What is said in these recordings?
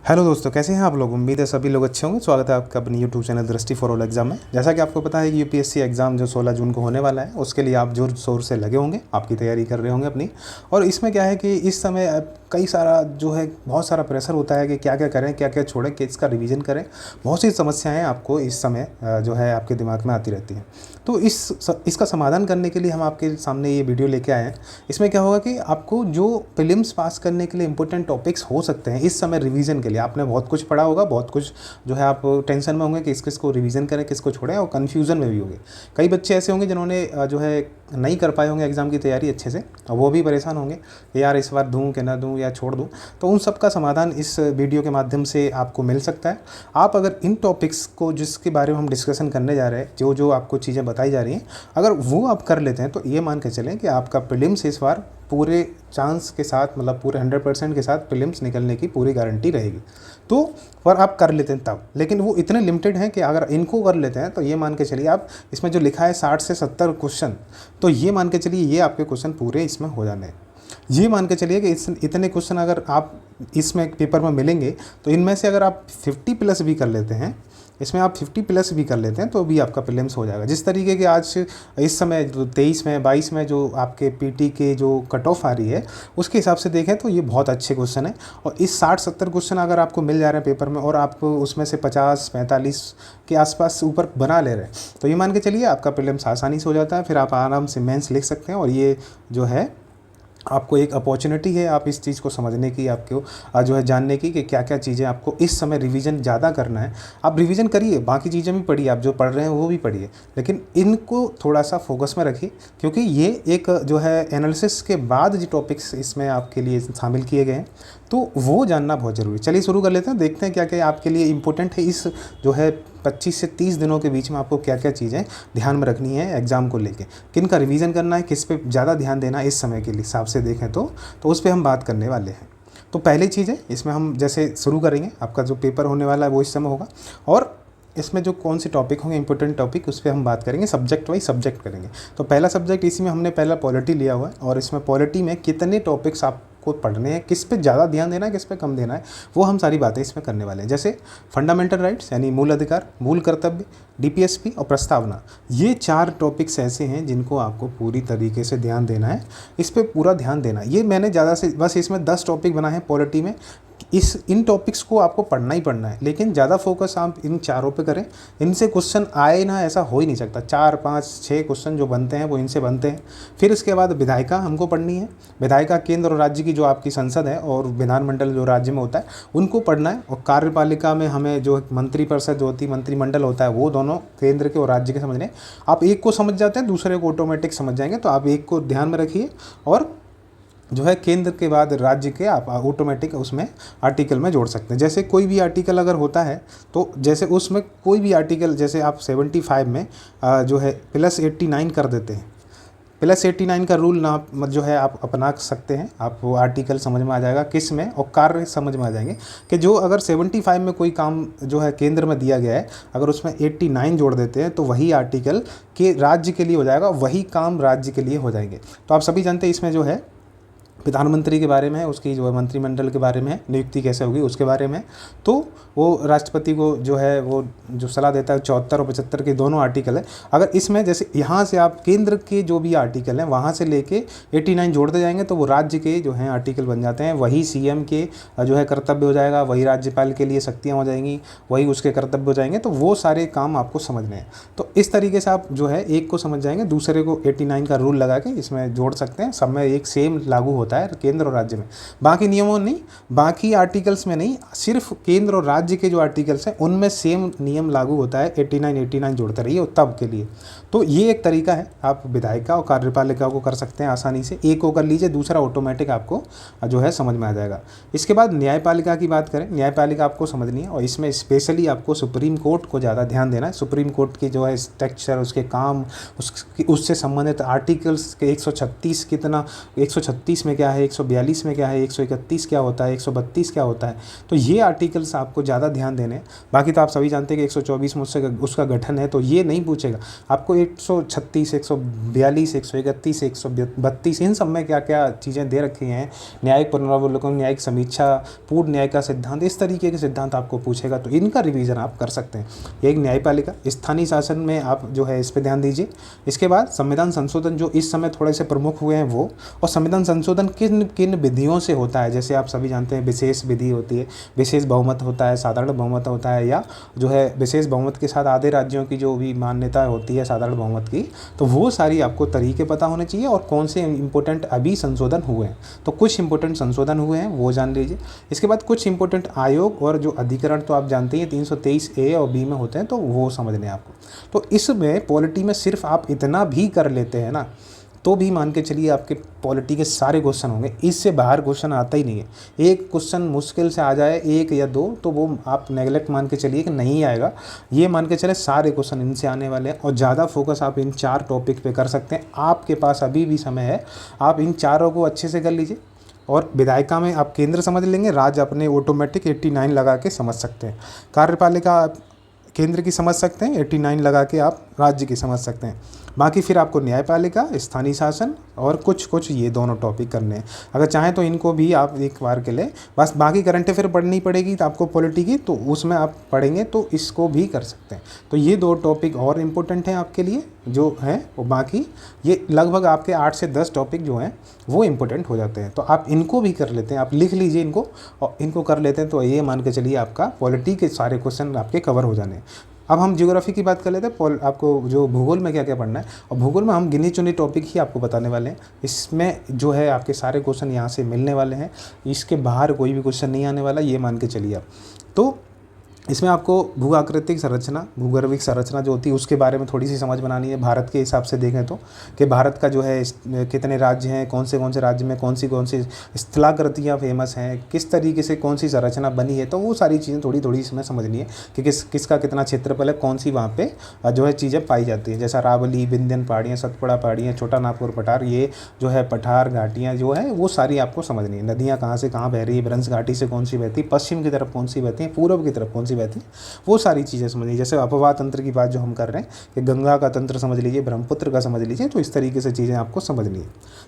Hello दोस्तों, कैसे हैं आप लोग। उम्मीद है सभी लोग अच्छे होंगे। स्वागत है आपका अपनी यूट्यूब चैनल दृष्टि फॉर ऑल एग्जाम में। जैसा कि आपको पता है कि यूपीएससी एग्ज़ाम जो 16 जून को होने वाला है, उसके लिए आप जोर शोर से लगे होंगे, आपकी तैयारी कर रहे होंगे अपनी। और इसमें क्या है कि इस समय कई सारा जो है बहुत सारा प्रेशर होता है कि क्या क्या करें, क्या क्या छोड़ें, किसका रिवीजन करें। बहुत सी समस्याएँ आपको इस समय जो है आपके दिमाग में आती रहती हैं। तो इसका समाधान करने के लिए हम आपके सामने ये वीडियो लेके आए हैं। इसमें क्या होगा कि आपको जो प्रीलिम्स पास करने के लिए इंपॉर्टेंट टॉपिक्स हो सकते हैं इस समय रिवीजन के लिए, आपने बहुत कुछ पढ़ा होगा, बहुत कुछ जो है आप टेंशन में होंगे कि किसको रिवीजन करें, किसको छोड़ें, और कन्फ्यूज़न में भी होंगे। कई बच्चे ऐसे होंगे जिन्होंने जो है नहीं कर पाए होंगे एग्ज़ाम की तैयारी अच्छे से, और वो भी परेशान होंगे कि यार इस बार दूँ कि ना दूँ या छोड़ दूँ। तो उन सब का समाधान इस वीडियो के माध्यम से आपको मिल सकता है। आप अगर इन टॉपिक्स को जिसके बारे में हम डिस्कशन करने जा रहे हैं, जो जो आपको चीज़ें बताई जा रही हैं, अगर वो आप कर लेते हैं तो ये मान के चलें कि आपका प्रीलिम्स इस बार पूरे चांस के साथ, मतलब पूरे 100% के साथ प्रीलिम्स निकलने की पूरी गारंटी रहेगी। तो पर आप कर लेते हैं तब, लेकिन वो इतने लिमिटेड हैं कि अगर इनको कर लेते हैं तो ये मान के चलिए आप, इसमें जो लिखा है 60 से 70 क्वेश्चन, तो ये मान के चलिए ये आपके क्वेश्चन पूरे इसमें हो जाने हैं। ये मान के चलिए कि इतने क्वेश्चन अगर आप इसमें पेपर में मिलेंगे, तो इनमें से अगर आप 50 प्लस भी कर लेते हैं, इसमें आप 50 प्लस भी कर लेते हैं तो भी आपका प्रीलिम्स हो जाएगा। जिस तरीके के आज इस समय 23 में 22 में जो आपके पीटी के जो कट ऑफ आ रही है, उसके हिसाब से देखें तो ये बहुत अच्छे क्वेश्चन है। और इस 60-70 क्वेश्चन अगर आपको मिल जा रहे हैं पेपर में, और आप उसमें से 50-45 के आसपास ऊपर बना ले रहे हैं, तो ये मान के चलिए आपका प्रीलिम्स आसानी से हो जाता है। फिर आप आराम से मेंस लिख सकते हैं। और ये जो है आपको एक अपॉर्चुनिटी है आप इस चीज़ को समझने की, आपको जो है जानने की कि क्या क्या चीज़ें आपको इस समय रिवीजन ज़्यादा करना है। आप रिवीजन करिए, बाकी चीज़ें भी पढ़िए, आप जो पढ़ रहे हैं वो भी पढ़िए, लेकिन इनको थोड़ा सा फोकस में रखिए, क्योंकि ये एक जो है एनालिसिस के बाद जो टॉपिक्स इसमें आपके लिए शामिल किए गए हैं, तो वो जानना बहुत ज़रूरी है। चलिए शुरू कर लेते हैं, देखते हैं क्या क्या आपके लिए इम्पोर्टेंट है। इस जो है 25 से 30 दिनों के बीच में आपको क्या क्या चीज़ें ध्यान में रखनी है एग्ज़ाम को लेके, किन का रिवीजन करना है, किस पे ज़्यादा ध्यान देना है इस समय के हिसाब से देखें तो उस पर हम बात करने वाले हैं। तो पहली चीज़ है, इसमें हम जैसे शुरू करेंगे, आपका जो पेपर होने वाला है वो इस समय होगा, और इसमें जो कौन से टॉपिक होंगे इंपॉर्टेंट टॉपिक, उस पर हम बात करेंगे, सब्जेक्ट वाइज सब्जेक्ट करेंगे। तो पहला सब्जेक्ट इसी में हमने पहला पॉलिटी लिया हुआ है, और इसमें पॉलिटी में कितने टॉपिक्स आपको पढ़ने हैं, किस पे ज़्यादा ध्यान देना है, किस पे कम देना है, वो हम सारी बातें इसमें करने वाले हैं। जैसे फंडामेंटल राइट्स यानी मूल अधिकार, मूल कर्तव्य, डीपीएसपी और प्रस्तावना, ये 4 टॉपिक्स ऐसे हैं जिनको आपको पूरी तरीके से ध्यान देना है, इस पर पूरा ध्यान देना है। ये मैंने ज़्यादा से बस इसमें 10 टॉपिक बनाए हैं पॉलिटी में। इन टॉपिक्स को आपको पढ़ना ही पढ़ना है, लेकिन ज़्यादा फोकस आप इन चारों पे करें। इनसे क्वेश्चन आए ना, ऐसा हो ही नहीं सकता। 4, 5, 6 क्वेश्चन जो बनते हैं वो इनसे बनते हैं। फिर इसके बाद विधायिका हमको पढ़नी है। विधायिका केंद्र और राज्य की जो आपकी संसद है और विधानमंडल जो राज्य में होता है उनको पढ़ना है। और कार्यपालिका में हमें जो मंत्रिपरिषद जो होती है, मंत्रिमंडल होता है, वो दोनों केंद्र के और राज्य के समझने। आप एक को समझ जाते हैं, दूसरे को ऑटोमेटिक समझ जाएंगे, तो आप एक को ध्यान में रखिए, और जो है केंद्र के बाद राज्य के आप ऑटोमेटिक उसमें आर्टिकल में जोड़ सकते हैं। जैसे कोई भी आर्टिकल अगर होता है, तो जैसे उसमें कोई भी आर्टिकल, जैसे आप 75 में जो है +89 कर देते हैं, +89 का रूल ना जो है आप अपना सकते हैं। आप वो आर्टिकल समझ में आ जाएगा किस में, और कार्य समझ में आ जाएंगे कि जो अगर 75 में कोई काम जो है केंद्र में दिया गया है, अगर उसमें 89 जोड़ देते हैं तो वही आर्टिकल के राज्य के लिए हो जाएगा, वही काम राज्य के लिए हो जाएंगे। तो आप सभी जानते हैं इसमें जो है प्रधानमंत्री के बारे में है, उसकी जो है मंत्रिमंडल के बारे में है, नियुक्ति कैसे होगी उसके बारे में। तो वो राष्ट्रपति को जो है वो जो सलाह देता है, 74 और 75 के दोनों आर्टिकल है। अगर इसमें जैसे यहाँ से आप केंद्र के जो भी आर्टिकल हैं वहाँ से लेके 89 जोड़ते जाएंगे, तो वो राज्य के जो हैं आर्टिकल बन जाते हैं। वही सीएम के जो है कर्तव्य हो जाएगा, वही राज्यपाल के लिए शक्तियाँ हो जाएंगी, वही उसके कर्तव्य हो जाएंगे। तो वो सारे काम आपको समझने हैं। तो इस तरीके से आप जो है एक को समझ जाएंगे, दूसरे को 89 का रूल लगा के इसमें जोड़ सकते हैं। सब में एक सेम लागू होता है केंद्र और राज्य में, बाकी नियमों नहीं, बाकी आर्टिकल्स में नहीं, सिर्फ केंद्र और राज्य के जो आर्टिकल्स हैं उनमें सेम नियम लागू होता है। 89 जोड़ते रहिए तब के लिए। तो ये एक तरीका है, आप विधायिका और कार्यपालिका को कर सकते हैं आसानी से। एक को कर लीजिए, दूसरा ऑटोमेटिक आपको जो है समझ में आ जाएगा। इसके बाद न्यायपालिका की बात करें, न्यायपालिका आपको समझनी है, और इसमें स्पेशली आपको सुप्रीम कोर्ट को ज़्यादा ध्यान देना है। सुप्रीम कोर्ट की जो है स्ट्रक्चर, उसके काम, उससे संबंधित आर्टिकल्स के 136 में क्या है, 142 में क्या है, 131 क्या होता है, 132 क्या होता है। तो ये आर्टिकल्स आपको ज़्यादा ध्यान देने हैं। बाकी तो आप सभी जानते हैं कि 124 में उसका गठन है, तो ये नहीं पूछेगा आपको। 136, 142, 131, 132 इन सब में क्या क्या चीज़ें दे रखी हैं, न्यायिक पुनरावलोकन, न्यायिक समीक्षा, पूर्ण न्याय का सिद्धांत, इस तरीके के सिद्धांत आपको पूछेगा, तो इनका रिवीजन आप कर सकते हैं। ये एक न्यायपालिका, स्थानीय शासन में आप जो है इस पर ध्यान दीजिए। इसके बाद संविधान संशोधन जो इस समय थोड़े से प्रमुख हुए हैं वो, और संविधान संशोधन किन किन विधियों से होता है। जैसे आप सभी जानते हैं विशेष विधि होती है, विशेष बहुमत होता है, साधारण बहुमत होता है, या जो है विशेष बहुमत के साथ आधे राज्यों की जो भी मान्यता होती है साधारण बहुमत की, तो वो सारी आपको तरीके पता होने चाहिए और कौन से इंपॉर्टेंट अभी संशोधन हुए हैं। तो कुछ इंपॉर्टेंट संशोधन हुए हैं वो जान लीजिए। इसके बाद कुछ इंपॉर्टेंट आयोग और जो अधिकरण तो आप जानते हैं 323A और B में होते हैं, तो वो समझने आपको। तो इसमें पॉलिटी में सिर्फ आप इतना भी कर लेते हैं ना, तो भी मान के चलिए आपके पॉलिटी के सारे क्वेश्चन होंगे। इससे बाहर क्वेश्चन आता ही नहीं है। एक क्वेश्चन मुश्किल से आ जाए, एक या दो, तो वो आप नेगलेक्ट मान के चलिए कि नहीं आएगा। ये मान के चले सारे क्वेश्चन इनसे आने वाले हैं, और ज़्यादा फोकस आप इन 4 टॉपिक पे कर सकते हैं। आपके पास अभी भी समय है, आप इन चारों को अच्छे से कर लीजिए। और विधायिका में आप केंद्र समझ लेंगे, राज्य अपने ऑटोमेटिक 89 लगा के समझ सकते हैं। कार्यपालिका आप केंद्र की समझ सकते हैं, 89 लगा के आप राज्य की समझ सकते हैं। बाकी फिर आपको न्यायपालिका, स्थानीय शासन और कुछ ये दोनों टॉपिक करने हैं। अगर चाहें तो इनको भी आप एक बार के लिए, बस बाकी करंट अफेयर पढ़नी पड़ेगी तो आपको पॉलिटी की, तो उसमें आप पढ़ेंगे तो इसको भी कर सकते हैं। तो ये 2 टॉपिक और इम्पोर्टेंट हैं आपके लिए जो हैं, और बाकी ये लगभग आपके 8 से 10 टॉपिक जो हैं वो इम्पोर्टेंट हो जाते हैं। तो आप इनको भी कर लेते हैं, आप लिख लीजिए इनको, और इनको कर लेते हैं तो ये मान के चलिए आपका पॉलिटी के सारे क्वेश्चन आपके कवर हो जाने हैं। अब हम ज्योग्राफी की बात कर लेते हैं। आपको जो भूगोल में क्या क्या पढ़ना है, और भूगोल में हम गिने चुने टॉपिक ही आपको बताने वाले हैं। इसमें जो है आपके सारे क्वेश्चन यहाँ से मिलने वाले हैं, इसके बाहर कोई भी क्वेश्चन नहीं आने वाला, ये मान के चलिए आप। तो इसमें आपको भू आकृतिक संरचना, भूगर्भिक संरचना जो होती है उसके बारे में थोड़ी सी समझ बनानी है। भारत के हिसाब से देखें तो कि भारत का जो है कितने राज्य हैं, कौन से राज्य में कौन सी स्थलाकृतियाँ फेमस हैं, किस तरीके से कौन सी संरचना बनी है, तो वो सारी चीज़ें थोड़ी थोड़ी इसमें समझनी है कि किसका कितना क्षेत्रफल है, कौन सी वहाँ पे जो है चीज़ें पाई जाती हैं। जैसा रावली, विंध्यन पहाड़ियाँ, सतपुड़ा पहाड़ियाँ, छोटा नागपुर पठार, ये जो है पठार घाटियाँ जो है वो सारी आपको समझनी है। नदियाँ कहाँ से कहाँ बह रही है, ब्रंश घाटी से कौन सी बहती है, पश्चिम की तरफ कौन सी बहती है, पूर्व की तरफ कौन सी बहती है, वो सारी चीज़ें समझिए। जैसे अपवाह तंत्र की बात जो हम कर रहे हैं कि गंगा का तंत्र समझ लीजिए, ब्रह्मपुत्र का समझ लीजिए, तो इस तरीके से चीज़ें आपको समझनी है।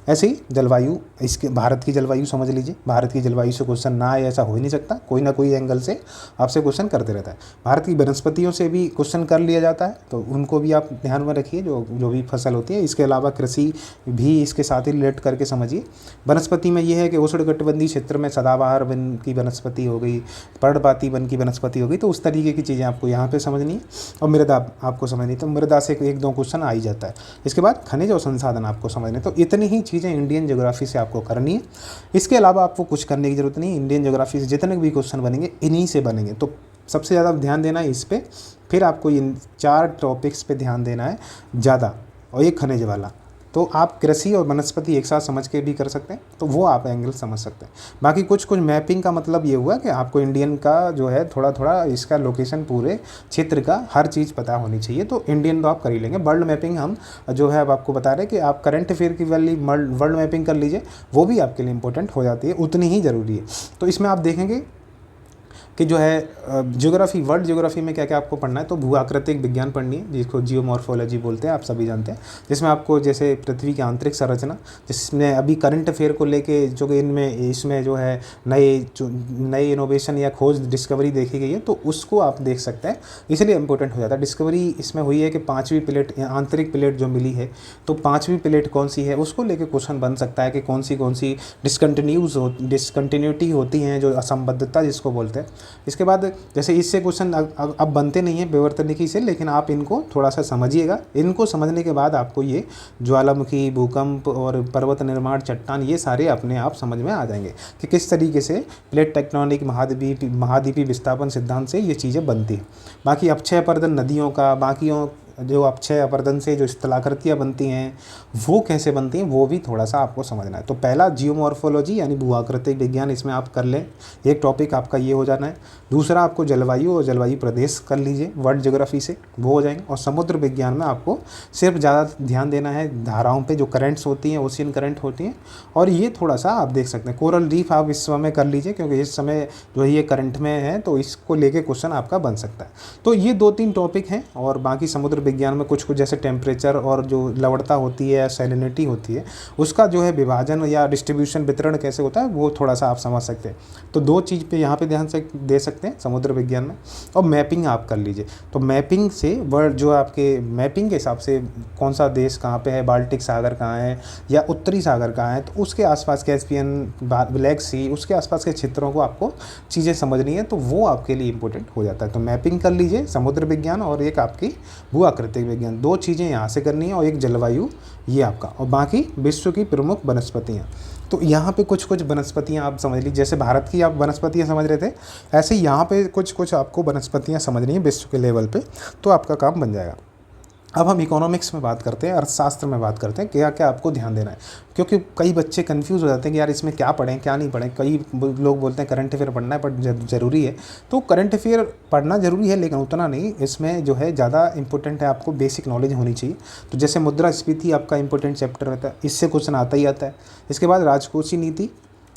ऐसे ही जलवायु, इसके भारत की जलवायु समझ लीजिए। भारत की जलवायु से क्वेश्चन ना आए ऐसा हो ही नहीं सकता, कोई ना कोई एंगल से आपसे क्वेश्चन करते रहता है। भारत की वनस्पतियों से भी क्वेश्चन कर लिया जाता है, तो उनको भी आप ध्यान में रखिए, जो भी फसल होती है। इसके अलावा कृषि भी इसके साथ ही रिलेट करके समझिए। वनस्पति में ये है कि उष्णकटिबंधीय क्षेत्र में सदाबहार वन की वनस्पति हो गई, पर्णपाती वन की वनस्पति हो गई, तो उस तरीके की चीज़ें आपको यहाँ पे समझनी है। और मृदा आपको समझनी है, तो मृदा से 1-2 क्वेश्चन आ ही जाता है। इसके बाद खनिज और संसाधन आपको समझने, तो इतनी ही चीज़ें इंडियन ज्योग्राफी से आपको करनी है। इसके अलावा आपको कुछ करने की जरूरत नहीं। इंडियन ज्योग्राफी से जितने भी क्वेश्चन बनेंगे इन्हीं से बनेंगे, तो सबसे ज़्यादा ध्यान देना है इस पर। फिर आपको इन 4 टॉपिक्स पे ध्यान देना है ज़्यादा, और ये खनिज वाला। तो आप कृषि और वनस्पति एक साथ समझ के भी कर सकते हैं, तो वो आप एंगल समझ सकते हैं। बाकी कुछ मैपिंग का मतलब ये हुआ कि आपको इंडियन का जो है थोड़ा थोड़ा इसका लोकेशन, पूरे क्षेत्र का हर चीज़ पता होनी चाहिए, तो इंडियन तो आप कर ही लेंगे। वर्ल्ड मैपिंग हम जो है अब आपको बता रहे हैं कि आप करंट अफेयर की वाली वर्ल्ड मैपिंग कर लीजिए, वो भी आपके लिए इंपॉर्टेंट हो जाती है, उतनी ही ज़रूरी है। तो इसमें आप देखेंगे कि जो है ज्योग्राफी, वर्ल्ड ज्योग्राफी में क्या क्या आपको पढ़ना है, तो भू आकृतिक विज्ञान पढ़नी है, जिसको जियोमॉर्फोलॉजी बोलते हैं, आप सभी जानते हैं। जिसमें आपको जैसे पृथ्वी की आंतरिक संरचना, जिसमें अभी करंट अफेयर को लेके जो इसमें जो है नए इनोवेशन या खोज डिस्कवरी देखी गई है, तो उसको आप देख सकते हैं, इसलिए इंपॉर्टेंट हो जाता है। डिस्कवरी इसमें हुई है कि 5वीं प्लेट, आंतरिक प्लेट जो मिली है, तो 5वीं प्लेट कौन सी है, उसको लेके क्वेश्चन बन सकता है कि कौन सी डिसकंटिन्यूटी होती हैं, जो असंबद्धता जिसको बोलते हैं। इसके बाद जैसे इससे क्वेश्चन अब बनते नहीं हैं विवर्तनिकी से, लेकिन आप इनको थोड़ा सा समझिएगा। इनको समझने के बाद आपको ये ज्वालामुखी, भूकंप और पर्वत निर्माण, चट्टान, ये सारे अपने आप समझ में आ जाएंगे कि किस तरीके से प्लेट टेक्टोनिक, महाद्वीपी विस्थापन सिद्धांत से ये चीज़ें बनती हैं। बाकी अपक्षय पर्दन नदियों का, बाकियों जो अपक्षय अपर्दन से जो स्थलाकृतियाँ बनती हैं वो कैसे बनती हैं वो भी थोड़ा सा आपको समझना है। तो पहला जियोमॉर्फोलॉजी यानी भूआकृतिक विज्ञान, इसमें आप कर लें, एक टॉपिक आपका ये हो जाना है। दूसरा आपको जलवायु और जलवायु प्रदेश कर लीजिए वर्ल्ड ज्योग्राफी से, वो हो जाएंगे। और समुद्र विज्ञान में आपको सिर्फ ज़्यादा ध्यान देना है धाराओं पे, जो करंट्स होती हैं, ओशियन करंट होती हैं। और ये थोड़ा सा आप देख सकते हैं कोरल रीफ आप इस समय कर लीजिए, क्योंकि इस समय जो है ये करंट में है, तो इसको लेके क्वेश्चन आपका बन सकता है। तो ये 2-3 टॉपिक हैं। और बाकी समुद्र विज्ञान में कुछ कुछ जैसे टेम्परेचर और जो लवणता होती है, सैलिनिटी होती है, उसका जो है विभाजन या डिस्ट्रीब्यूशन वितरण कैसे होता है वो थोड़ा सा आप समझ सकते हैं। तो 2 चीज़ पे यहाँ पे ध्यान से दे सकते हैं समुद्र विज्ञान में। और मैपिंग आप कर लीजिए, तो मैपिंग से वर्ल्ड जो आपके मैपिंग के हिसाब से कौन सा देश कहाँ पे है, बाल्टिक सागर कहाँ है या उत्तरी सागर कहाँ है, तो उसके आसपास कैस्पियन, ब्लैक सी, उसके आसपास के क्षेत्रों को आपको चीज़ें समझनी है, तो वो आपके लिए इंपॉर्टेंट हो जाता है। तो मैपिंग कर लीजिए समुद्र विज्ञान और एक आपकी भूआकृतिक विज्ञान, 2 चीज़ें यहाँ से करनी है, और एक जलवायु ये आपका, और बाकी विश्व की प्रमुख वनस्पतियाँ। तो यहाँ पे कुछ कुछ वनस्पतियाँ आप समझ लीजिए, जैसे भारत की आप वनस्पतियाँ समझ रहे थे, ऐसे यहाँ पे कुछ कुछ आपको वनस्पतियाँ समझनी है विश्व के लेवल पे, तो आपका काम बन जाएगा। अब हम इकोनॉमिक्स में बात करते हैं, अर्थशास्त्र में बात करते हैं, क्या क्या आपको ध्यान देना है। क्योंकि कई बच्चे कंफ्यूज हो जाते हैं कि यार इसमें क्या पढ़ें क्या नहीं पढ़ें। कई लोग बोलते हैं करंट अफेयर पढ़ना है पर ज़रूरी है, तो करंट अफेयर पढ़ना ज़रूरी है, लेकिन उतना नहीं। इसमें जो है ज़्यादा इंपॉर्टेंट है, आपको बेसिक नॉलेज होनी चाहिए। तो जैसे मुद्रास्फीति आपका इंपॉर्टेंट चैप्टर रहता है, इससे क्वेश्चन आता ही आता है। इसके बाद राजकोषीय नीति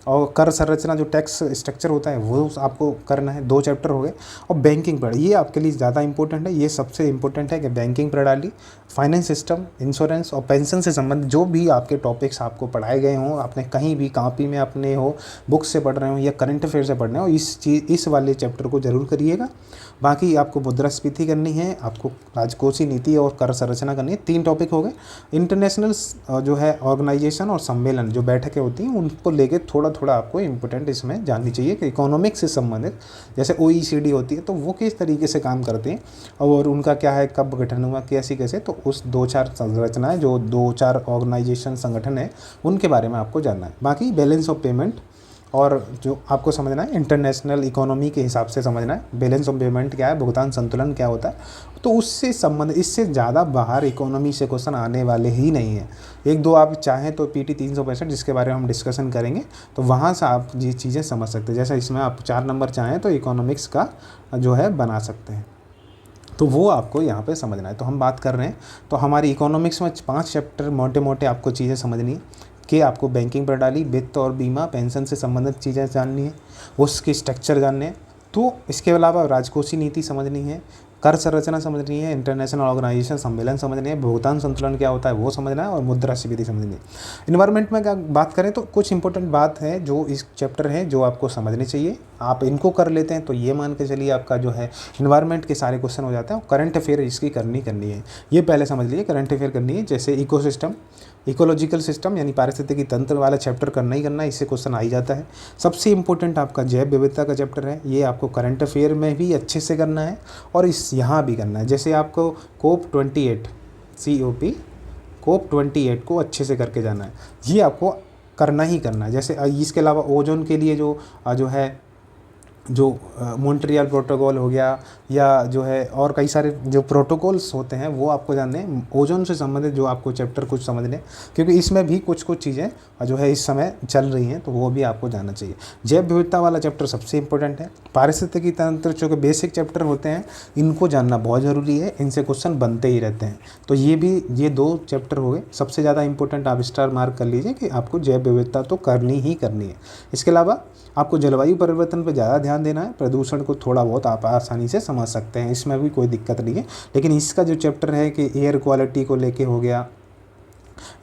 और कर संरचना, जो टैक्स स्ट्रक्चर होता है वो आपको करना है, 2 चैप्टर हो गए। और बैंकिंग प्रणाली ये आपके लिए ज़्यादा इंपॉर्टेंट है, ये सबसे इंपॉर्टेंट है कि बैंकिंग प्रणाली, फाइनेंस सिस्टम, इंश्योरेंस और पेंशन से संबंधित जो भी आपके टॉपिक्स आपको पढ़ाए गए हों, आपने कहीं भी कॉपी में अपने हो, बुक से पढ़ रहे हो या करंट अफेयर से पढ़ रहे हो, इस वाले चैप्टर को जरूर करिएगा। बाकी आपको मुद्रास्फीति करनी है, आपको राजकोषीय नीति और कर संरचना करनी है, 3 टॉपिक हो गए। इंटरनेशनल जो है ऑर्गेनाइजेशन और सम्मेलन जो बैठकें होती हैं उनको लेके थोड़ा थोड़ा आपको इम्पोर्टेंट इसमें जाननी चाहिए कि इकोनॉमिक्स से संबंधित, जैसे OECD होती है तो वो किस तरीके से काम करते हैं और उनका क्या है, कब गठन हुआ, कैसे, तो उस 2-4 संरचनाएं जो 2-4 ऑर्गेनाइजेशन संगठन है उनके बारे में आपको जानना है। बाकी बैलेंस ऑफ पेमेंट और जो आपको समझना है इंटरनेशनल इकोनॉमी के हिसाब से समझना है, बैलेंस ऑफ पेमेंट क्या है, भुगतान संतुलन क्या होता है, तो उससे संबंध, इससे ज़्यादा बाहर इकोनॉमी से क्वेश्चन आने वाले ही नहीं है। 1-2 आप चाहें तो PT 365 जिसके बारे में हम डिस्कशन करेंगे, तो वहाँ से आप ये चीज़ें समझ सकते हैं। जैसे इसमें आप 4 नंबर चाहें तो इकोनॉमिक्स का जो है बना सकते हैं, तो वो आपको यहाँ पे समझना है। तो हम बात कर रहे हैं, तो हमारी इकोनॉमिक्स में 5 चैप्टर मोटे मोटे आपको चीज़ें समझनी है कि आपको बैंकिंग प्रणाली, वित्त और बीमा, पेंशन से संबंधित चीज़ें जाननी है, उसके स्ट्रक्चर जानने हैं। तो इसके अलावा राजकोषीय नीति समझनी है, कर संरचना समझनी है, इंटरनेशनल ऑर्गेनाइजेशन सम्मेलन समझनी है, भुगतान संतुलन क्या होता है वो समझना है, और मुद्रास्फीति समझनी है। इन्वायरमेंट में क्या बात करें तो कुछ इंपॉर्टेंट बात है जो इस चैप्टर है जो आपको समझनी चाहिए। आप इनको कर लेते हैं तो ये मान के चलिए आपका जो है इन्वायरमेंट के सारे क्वेश्चन हो जाते हैं। और करंट अफेयर इसकी करनी है, ये पहले समझ लीजिए करंट अफेयर करनी है। जैसे इकोसिस्टम, इकोलॉजिकल सिस्टम यानी पारिस्थितिकी तंत्र वाला चैप्टर करना ही करना है, इससे क्वेश्चन आ ही जाता है। सबसे इंपॉर्टेंट आपका जैव विविधता का चैप्टर है, ये आपको करंट अफेयर में भी अच्छे से करना है और इस यहाँ भी करना है। जैसे आपको COP28 COP28 को अच्छे से करके जाना है, ये आपको करना ही करना है। जैसे इसके अलावा ओजोन के लिए जो है मॉन्ट्रियल प्रोटोकॉल हो गया, या जो है और कई सारे जो प्रोटोकॉल्स होते हैं वो आपको जानने हैं। ओजोन से संबंधित जो आपको चैप्टर कुछ समझने, क्योंकि इसमें भी कुछ चीज़ें जो है इस समय चल रही हैं, तो वो भी आपको जानना चाहिए। जैव विविधता वाला चैप्टर सबसे इंपॉर्टेंट है। पारिस्थितिकी तंत्र जो कि बेसिक चैप्टर होते हैं, इनको जानना बहुत ज़रूरी है, इनसे क्वेश्चन बनते ही रहते हैं। तो ये 2 चैप्टर हो गए सबसे ज़्यादा इंपॉर्टेंट, आप स्टार मार्क कर लीजिए कि आपको जैव विविधता तो करनी ही करनी है। इसके अलावा आपको जलवायु परिवर्तन पर ज़्यादा ध्यान देना है, प्रदूषण को थोड़ा बहुत आप आसानी से समझ सकते हैं, इसमें भी कोई दिक्कत नहीं है। लेकिन इसका जो चैप्टर है कि एयर क्वालिटी को लेके हो गया,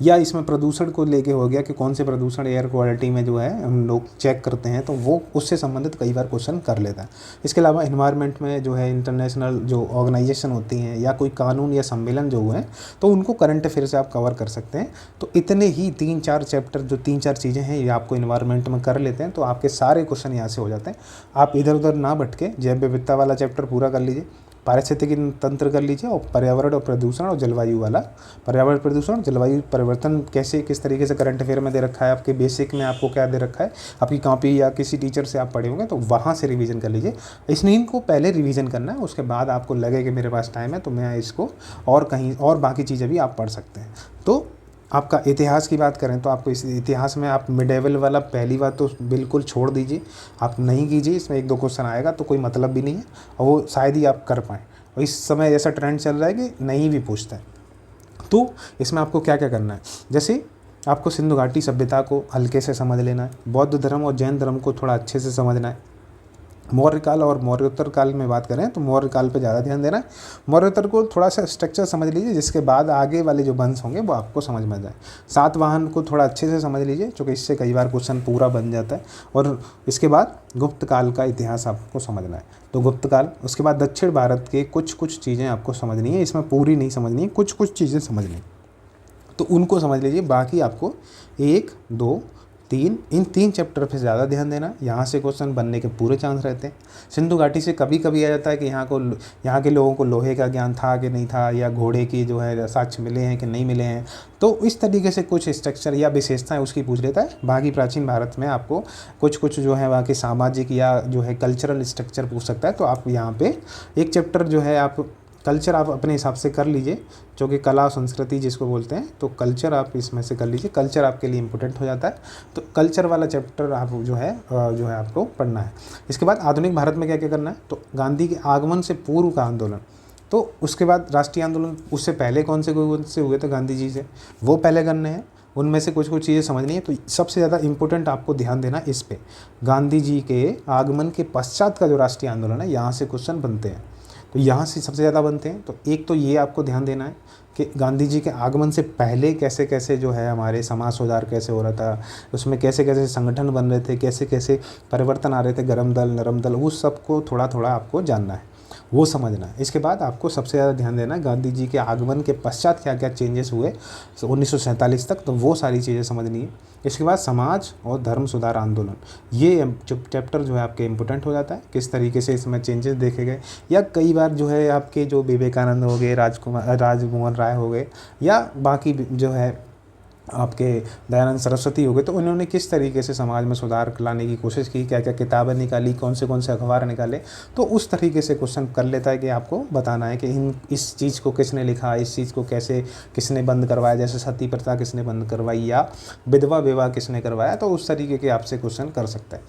या इसमें प्रदूषण को लेके हो गया कि कौन से प्रदूषण एयर क्वालिटी में जो है हम लोग चेक करते हैं, तो वो उससे संबंधित कई बार क्वेश्चन कर लेता है। इसके अलावा इन्वायरमेंट में जो है इंटरनेशनल जो ऑर्गेनाइजेशन होती हैं या कोई कानून या सम्मेलन जो हुए हैं, तो उनको करंट अफेयर से आप कवर कर सकते हैं। तो इतने ही 3-4 चैप्टर, जो 3-4 चीज़ें हैं ये आपको इन्वायरमेंट में कर लेते हैं, तो आपके सारे क्वेश्चन यहाँ से हो जाते हैं। आप इधर उधर ना भटके, जैव विविधता वाला चैप्टर पूरा कर लीजिए। पारिस्थितिकी तंत्र कर लीजिए, और पर्यावरण और प्रदूषण और जलवायु वाला, पर्यावरण प्रदूषण जलवायु परिवर्तन कैसे किस तरीके से करंट अफेयर में दे रखा है, आपके बेसिक में आपको क्या दे रखा है, आपकी कॉपी या किसी टीचर से आप पढ़े होंगे तो वहाँ से रिवीजन कर लीजिए। इसमें इनको पहले रिवीजन करना है, उसके बाद आपको लगे कि मेरे पास टाइम है तो मैं इसको और कहीं और बाकी चीज़ें भी आप पढ़ सकते हैं। तो आपका इतिहास की बात करें तो आपको इस इतिहास में आप मिडेवल वाला पहली बात तो बिल्कुल छोड़ दीजिए, आप नहीं कीजिए, इसमें 1-2 क्वेश्चन आएगा तो कोई मतलब भी नहीं है, और वो शायद ही आप कर पाएँ, और इस समय ऐसा ट्रेंड चल रहा है कि नहीं भी पूछता है। तो इसमें आपको क्या क्या करना है, जैसे आपको सिंधु घाटी सभ्यता को हल्के से समझ लेना है, बौद्ध धर्म और जैन धर्म को थोड़ा अच्छे से समझना है, मौर्य काल और मौर्योत्तर काल में बात करें तो मौर्य काल पे ज़्यादा ध्यान देना है, मौर्योत्तर को थोड़ा सा स्ट्रक्चर समझ लीजिए, जिसके बाद आगे वाले जो वंश होंगे वो आपको समझ में आ जाए। सातवाहन को थोड़ा अच्छे से समझ लीजिए, क्योंकि इससे कई बार क्वेश्चन पूरा बन जाता है। और इसके बाद गुप्त काल का इतिहास आपको समझना है, तो गुप्त काल, उसके बाद दक्षिण भारत के कुछ चीज़ें आपको समझनी है, इसमें पूरी नहीं समझनी है, कुछ चीज़ें समझनी, तो उनको समझ लीजिए। बाकी आपको 1, 2, 3 इन 3 चैप्टर पे ज़्यादा ध्यान देना, यहाँ से क्वेश्चन बनने के पूरे चांस रहते हैं। सिंधु घाटी से कभी कभी आ जाता है कि यहाँ के लोगों को लोहे का ज्ञान था कि नहीं था, या घोड़े की जो है साक्ष्य मिले हैं कि नहीं मिले हैं, तो इस तरीके से कुछ स्ट्रक्चर या विशेषताएं उसकी पूछ लेता है। बाकी प्राचीन भारत में आपको कुछ जो है वहाँ के सामाजिक या जो है कल्चरल स्ट्रक्चर पूछ सकता है, तो आप यहाँ पे एक चैप्टर जो है आप कल्चर आप अपने हिसाब से कर लीजिए, जो कि कला और संस्कृति जिसको बोलते हैं, तो कल्चर आप इसमें से कर लीजिए, कल्चर आपके लिए इम्पोर्टेंट हो जाता है, तो कल्चर वाला चैप्टर आप जो है आपको पढ़ना है। इसके बाद आधुनिक भारत में क्या क्या करना है, तो गांधी के आगमन से पूर्व का आंदोलन, तो उसके बाद राष्ट्रीय आंदोलन, उससे पहले कौन से हुए थे गांधी जी से, वो पहले करने हैं, उनमें से कुछ चीज़ें समझनी है। तो सबसे ज़्यादा इम्पोर्टेंट आपको ध्यान देना इस पे, गांधी जी के आगमन के पश्चात का जो राष्ट्रीय आंदोलन है, यहाँ से क्वेश्चन बनते हैं, तो यहाँ से सबसे ज़्यादा बनते हैं। तो एक तो ये आपको ध्यान देना है कि गांधी जी के आगमन से पहले कैसे कैसे जो है हमारे समाज सुधार कैसे हो रहा था, उसमें कैसे कैसे संगठन बन रहे थे, कैसे कैसे परिवर्तन आ रहे थे, गरम दल नरम दल, उस सबको थोड़ा थोड़ा आपको जानना है, वो समझना है। इसके बाद आपको सबसे ज़्यादा ध्यान देना है गांधी जी के आगमन के पश्चात क्या क्या चेंजेस हुए 1947 तक, तो वो सारी चीज़ें समझनी है। इसके बाद समाज और धर्म सुधार आंदोलन, ये चैप्टर जो है आपके इम्पोर्टेंट हो जाता है, किस तरीके से इसमें चेंजेस देखे गए, या कई बार जो है आपके जो विवेकानंद हो गए, राजमोहन राय हो गए, या बाकी जो है आपके दयानंद सरस्वती हो गए, तो उन्होंने किस तरीके से समाज में सुधार लाने की कोशिश की, क्या क्या किताबें निकाली, कौन से अखबार निकाले, तो उस तरीके से क्वेश्चन कर लेता है कि आपको बताना है कि इस चीज़ को किसने लिखा, इस चीज़ को कैसे किसने बंद करवाया, जैसे सती प्रथा किसने बंद करवाई, या विधवा विवाह किसने करवाया, तो उस तरीके के आपसे क्वेश्चन कर सकता है।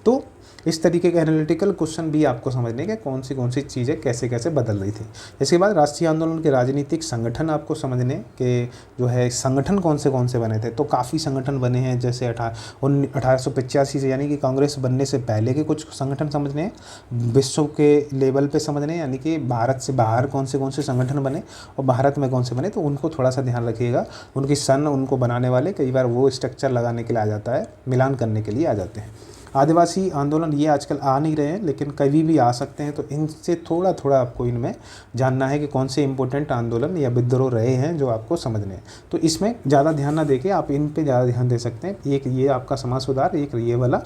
तो इस तरीके के एनालिटिकल क्वेश्चन भी आपको समझने के कौन सी चीज़ें कैसे कैसे बदल रही थी। इसके बाद राष्ट्रीय आंदोलन के राजनीतिक संगठन आपको समझने के जो है संगठन कौन से बने थे, तो काफ़ी संगठन बने हैं, जैसे 1885 से, यानी कि कांग्रेस बनने से पहले के कुछ संगठन समझने हैं, विश्व के लेवल पे समझने, यानी कि भारत से बाहर कौन से संगठन बने और भारत में कौन से बने, तो उनको थोड़ा सा ध्यान रखिएगा। उनकी सन उनको बनाने वाले कई बार वो स्ट्रक्चर लगाने के लिए आ जाता है, मिलान करने के लिए आ जाते हैं। आदिवासी आंदोलन ये आजकल आ नहीं रहे हैं, लेकिन कभी भी आ सकते हैं, तो इनसे थोड़ा थोड़ा आपको इनमें जानना है कि कौन से इंपॉर्टेंट आंदोलन या विद्रोह रहे हैं जो आपको समझने हैं। तो इसमें ज़्यादा ध्यान ना देके आप इन पे ज़्यादा ध्यान दे सकते हैं, एक ये आपका समाज सुधार, एक ये वाला,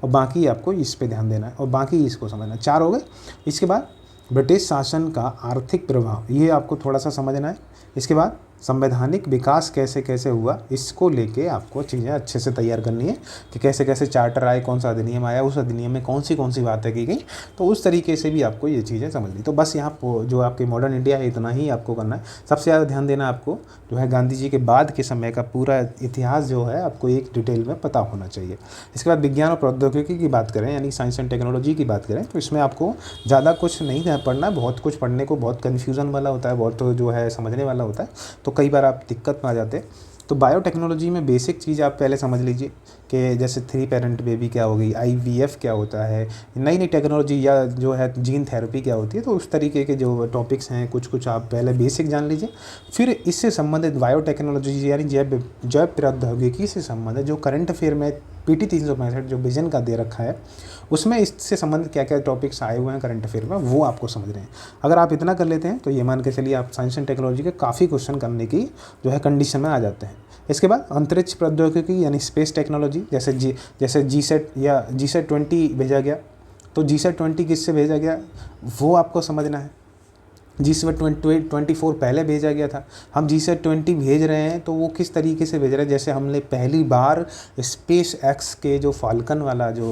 और बाकी आपको इस पे ध्यान देना है, और बाकी इसको समझना है। 4 हो गए। इसके बाद ब्रिटिश शासन का आर्थिक प्रभाव, ये आपको थोड़ा सा समझना है। इसके बाद संवैधानिक विकास कैसे कैसे हुआ, इसको लेके आपको चीज़ें अच्छे से तैयार करनी है कि कैसे कैसे चार्टर आए, कौन सा अधिनियम आया, उस अधिनियम में कौन सी बातें की गई, तो उस तरीके से भी आपको ये चीज़ें समझनी। तो बस यहाँ जो आपकी मॉडर्न इंडिया है इतना ही आपको करना है। सबसे ज़्यादा ध्यान देना आपको जो है गांधी जी के बाद के समय का पूरा इतिहास जो है आपको एक डिटेल में पता होना चाहिए। इसके बाद विज्ञान और प्रौद्योगिकी की बात करें, यानी साइंस एंड टेक्नोलॉजी की बात करें, तो इसमें आपको ज़्यादा कुछ नहीं पढ़ना है, बहुत कुछ पढ़ने को, बहुत कन्फ्यूज़न वाला होता है, बहुत जो है समझने वाला होता है, तो कई बार आप दिक्कत में आ जाते हैं। तो बायोटेक्नोलॉजी में बेसिक चीज़ आप पहले समझ लीजिए कि जैसे 3 पेरेंट बेबी क्या हो गई, IVF क्या होता है, नई नई टेक्नोलॉजी या जो है जीन थेरेपी क्या होती है, तो उस तरीके के जो टॉपिक्स हैं कुछ आप पहले बेसिक जान लीजिए। फिर इससे संबंधित बायोटेक्नोलॉजी यानी जैव प्रौद्योगिकी से संबंधित जो करंट अफेयर में PT 365 जो विजन का दे रखा है, उसमें इससे संबंधित क्या क्या टॉपिक्स आए हुए हैं करंट अफेयर में, वो आपको समझ रहे हैं। अगर आप इतना कर लेते हैं तो ये मान के चलिए आप साइंस एंड टेक्नोलॉजी के काफ़ी क्वेश्चन करने की जो है कंडीशन में आ जाते हैं। इसके बाद अंतरिक्ष प्रौद्योगिकी यानी स्पेस टेक्नोलॉजी, जैसे GSAT या GSAT 20 भेजा गया, तो GSAT 20 किससे भेजा गया वो आपको समझना है। G-SAT 24 पहले भेजा गया था, हम G-SAT 20 भेज रहे हैं, तो वो किस तरीके से भेज रहे हैं, जैसे हमने पहली बार स्पेस एक्स के जो फाल्कन वाला जो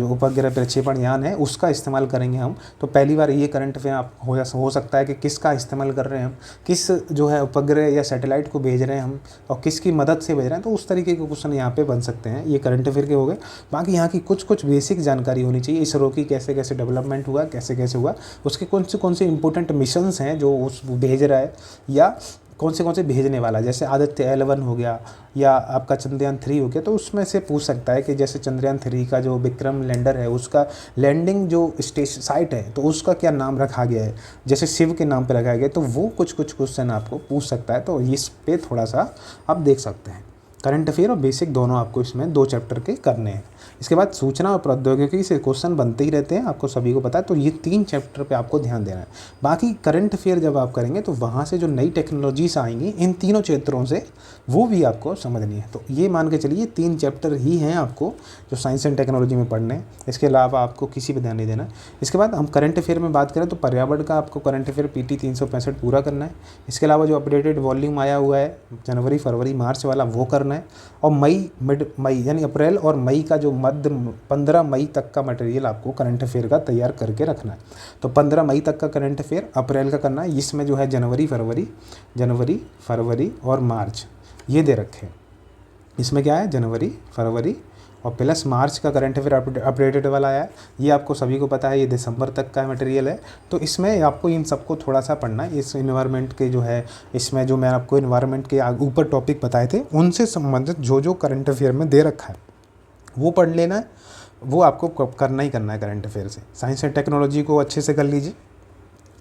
उपग्रह प्रक्षेपण यान है उसका इस्तेमाल करेंगे हम। तो पहली बार ये करंट अफेयर आप हो सकता है कि किसका इस्तेमाल कर रहे हैं हम, किस जो है उपग्रह या सैटेलाइट को भेज रहे हैं हम और किसकी मदद से भेज रहे हैं, तो उस तरीके के क्वेश्चन यहाँ पे बन सकते हैं। ये करंट अफेयर के हो गए। बाकी यहाँ की कुछ कुछ बेसिक जानकारी होनी चाहिए, इसरो की कैसे कैसे डेवलपमेंट हुआ, कैसे कैसे हुआ, उसके कौन से इंपॉर्टेंट मिशंस हैं जो उस भेज रहा है या कौन से भेजने वाला है। जैसे आदित्य L1 हो गया या आपका चंद्रयान 3 हो गया, तो उसमें से पूछ सकता है कि जैसे चंद्रयान 3 का जो विक्रम लैंडर है उसका लैंडिंग जो स्टेशन साइट है तो उसका क्या नाम रखा गया है, जैसे शिव के नाम पर रखा गया है, तो वो कुछ क्वेश्चन आपको पूछ सकता है। तो इस पे थोड़ा सा आप देख सकते हैं। करंट अफेयर और बेसिक दोनों आपको इसमें 2 चैप्टर के करने हैं। इसके बाद सूचना और प्रौद्योगिकी से क्वेश्चन बनते ही रहते हैं, आपको सभी को पता है। तो ये 3 चैप्टर पे आपको ध्यान देना है। बाकी करंट अफेयर जब आप करेंगे तो वहाँ से जो नई टेक्नोलॉजीज आएंगी इन तीनों क्षेत्रों से, वो भी आपको समझनी है। तो ये मान के चलिए 3 चैप्टर ही हैं आपको जो साइंस एंड टेक्नोलॉजी में पढ़ने हैं। इसके अलावा आपको किसी पर ध्यान नहीं देना है। इसके बाद हम करंट अफेयर में बात करें तो पर्यावरण का आपको करंट अफेयर PT 365 पूरा करना है। इसके अलावा जो अपडेटेड वॉल्यूम आया हुआ है जनवरी, फरवरी, मार्च वाला, वो करना है। और मिड मई यानी अप्रैल और मई का जो मध्य 15 मई तक का मटेरियल आपको करंट अफेयर का तैयार करके रखना है। तो 15 मई तक का करंट अफेयर, अप्रैल का करना है। इसमें जो है जनवरी, फरवरी और मार्च ये दे रखे हैं। इसमें क्या है, जनवरी, फरवरी और प्लस मार्च का करंट अफेयर अपडेटेड वाला आया है। ये आपको सभी को पता है, ये दिसंबर तक का मटेरियल है। तो इसमें आपको इन सबको थोड़ा सा पढ़ना है। इस इन्वायरमेंट के जो है, इसमें जो मैं आपको इन्वायरमेंट के ऊपर टॉपिक बताए थे उनसे संबंधित जो करंट अफेयर में दे रखा है वो पढ़ लेना है। वो आपको करना ही करना है करंट अफेयर से। साइंस एंड टेक्नोलॉजी को अच्छे से कर लीजिए।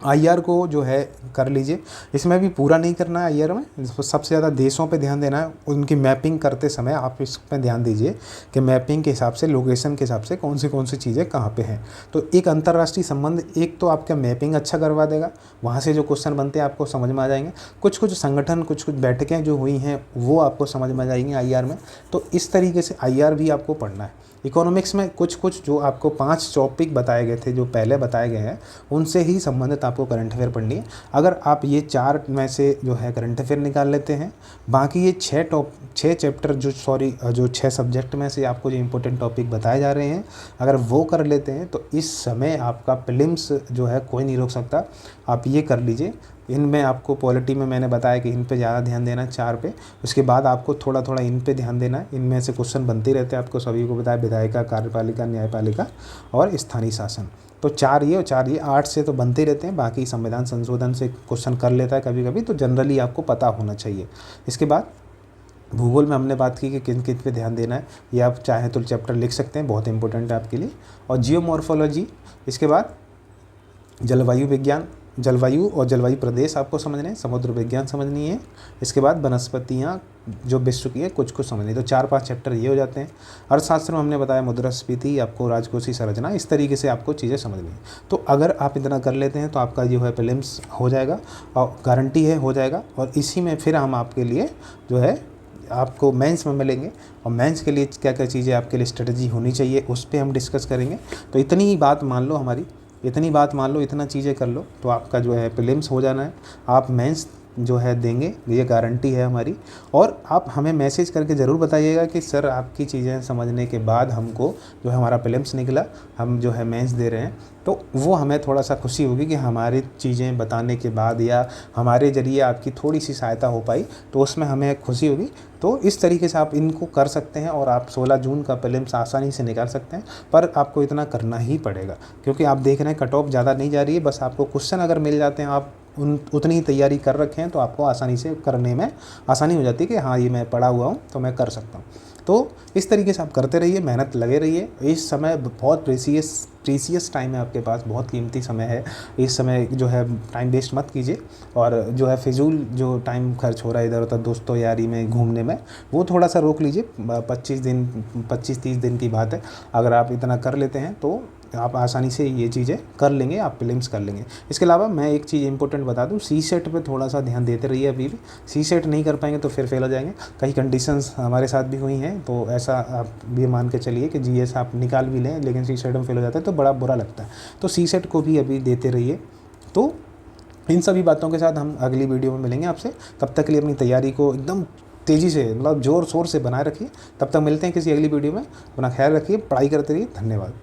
IR को जो है कर लीजिए। इसमें भी पूरा नहीं करना है। IR में सबसे ज़्यादा देशों पे ध्यान देना है। उनकी मैपिंग करते समय आप इस पे ध्यान दीजिए कि मैपिंग के हिसाब से, लोकेशन के हिसाब से कौन सी चीज़ें कहाँ पे हैं। तो एक अंतर्राष्ट्रीय संबंध, एक तो आपका मैपिंग अच्छा करवा देगा, वहाँ से जो क्वेश्चन बनते हैं आपको समझ में आ जाएंगे। कुछ संगठन, कुछ बैठकें जो हुई हैं वो आपको समझ में आ जाएंगी IR में। तो इस तरीके से IR भी आपको पढ़ना है। इकोनॉमिक्स में कुछ जो आपको 5 टॉपिक बताए गए थे जो पहले बताए गए हैं उनसे ही संबंधित आपको करंट अफेयर पढ़नी है। अगर आप ये 4 में से जो है करंट अफेयर निकाल लेते हैं, बाकी ये 6 चैप्टर जो 6 सब्जेक्ट में से आपको जो इंपॉर्टेंट टॉपिक बताए जा रहे हैं, अगर वो कर लेते हैं तो इस समय आपका प्रीलिम्स जो है कोई नहीं रोक सकता। आप ये कर लीजिए। इनमें आपको पॉलिटी में मैंने बताया कि इन पे ज़्यादा ध्यान देना है 4 पे। उसके बाद आपको थोड़ा थोड़ा इन पे ध्यान देना है। इनमें से क्वेश्चन बनते रहते हैं, आपको सभी को बताया, विधायिका, कार्यपालिका, न्यायपालिका और स्थानीय शासन। तो 4 ये और 4 ये, 8 से तो बनते रहते हैं। बाकी संविधान संशोधन से क्वेश्चन कर लेता है कभी कभी, तो जनरली आपको पता होना चाहिए। इसके बाद भूगोल में हमने बात की कि किन किन पे ध्यान देना है। ये आप चाहें तो चैप्टर लिख सकते हैं, बहुत इंपॉर्टेंट है आपके लिए। और जियोमॉर्फोलॉजी, इसके बाद जलवायु विज्ञान, जलवायु और जलवायु प्रदेश आपको समझने हैं, समुद्र विज्ञान समझनी है। इसके बाद वनस्पतियाँ जो विश्व की है कुछ समझनी है। तो 4-5 चैप्टर ये हो जाते हैं। अर्थशास्त्र में हमने बताया मुद्रास्फीति, आपको राजकोषीय संरचना, इस तरीके से आपको चीज़ें समझनी है। तो अगर आप इतना कर लेते हैं तो आपका जो है प्रीलिम्स हो जाएगा और गारंटी है हो जाएगा। और इसी में फिर हम आपके लिए जो है आपको मेंस में मिलेंगे और मेंस के लिए क्या क्या चीज़ें आपके लिए स्ट्रेटजी होनी चाहिए उस पर हम डिस्कस करेंगे। तो इतनी ही बात मान लो, हमारी इतनी बात मान लो, इतना चीज़ें कर लो तो आपका जो है प्रीलिम्स हो जाना है। आप मेंस जो है देंगे, ये गारंटी है हमारी। और आप हमें मैसेज करके ज़रूर बताइएगा कि सर आपकी चीज़ें समझने के बाद हमको जो है हमारा प्रीलिम्स निकला, हम जो है मेंस दे रहे हैं, तो वो हमें थोड़ा सा खुशी होगी कि हमारी चीज़ें बताने के बाद या हमारे ज़रिए आपकी थोड़ी सी सहायता हो पाई, तो उसमें हमें खुशी होगी। तो इस तरीके से आप इनको कर सकते हैं और आप 16 जून का प्रीलिम्स आसानी से निकाल सकते हैं। पर आपको इतना करना ही पड़ेगा क्योंकि आप देख रहे हैं कट ऑफ ज़्यादा नहीं जा रही है। बस आपको क्वेश्चन अगर मिल जाते हैं, आप उतनी ही तैयारी कर रखे हैं, तो आपको आसानी से करने में आसानी हो जाती है कि हाँ ये मैं पढ़ा हुआ हूँ तो मैं कर सकता हूँ। तो इस तरीके से आप करते रहिए, मेहनत लगे रहिए। इस समय बहुत प्रीसियस टाइम है आपके पास, बहुत कीमती समय है। इस समय जो है टाइम वेस्ट मत कीजिए और जो है फिजूल जो टाइम खर्च हो रहा है इधर उधर दोस्तों यारी में घूमने में, वो थोड़ा सा रोक लीजिए। 25-30 दिन की बात है। अगर आप इतना कर लेते हैं तो आप आसानी से ये चीज़ें कर लेंगे, आप प्रीलिम्स कर लेंगे। इसके अलावा मैं एक चीज़ इंपॉर्टेंट बता दूं, CSET पे थोड़ा सा ध्यान देते रहिए। अभी भी CSET नहीं कर पाएंगे तो फिर फेल हो जाएंगे। कई कंडीशंस हमारे साथ भी हुई हैं, तो ऐसा आप भी मान के चलिए कि GS आप निकाल भी लें लेकिन CSET में फेल हो जाता है तो बड़ा बुरा लगता है। तो CSET को भी अभी देते रहिए। तो इन सभी बातों के साथ हम अगली वीडियो में मिलेंगे आपसे। तब तक के लिए अपनी तैयारी को एकदम तेज़ी से, मतलब ज़ोर शोर से बनाए रखिए। तब तक मिलते हैं किसी अगली वीडियो में। अपना ख्याल रखिए, पढ़ाई करते रहिए। धन्यवाद।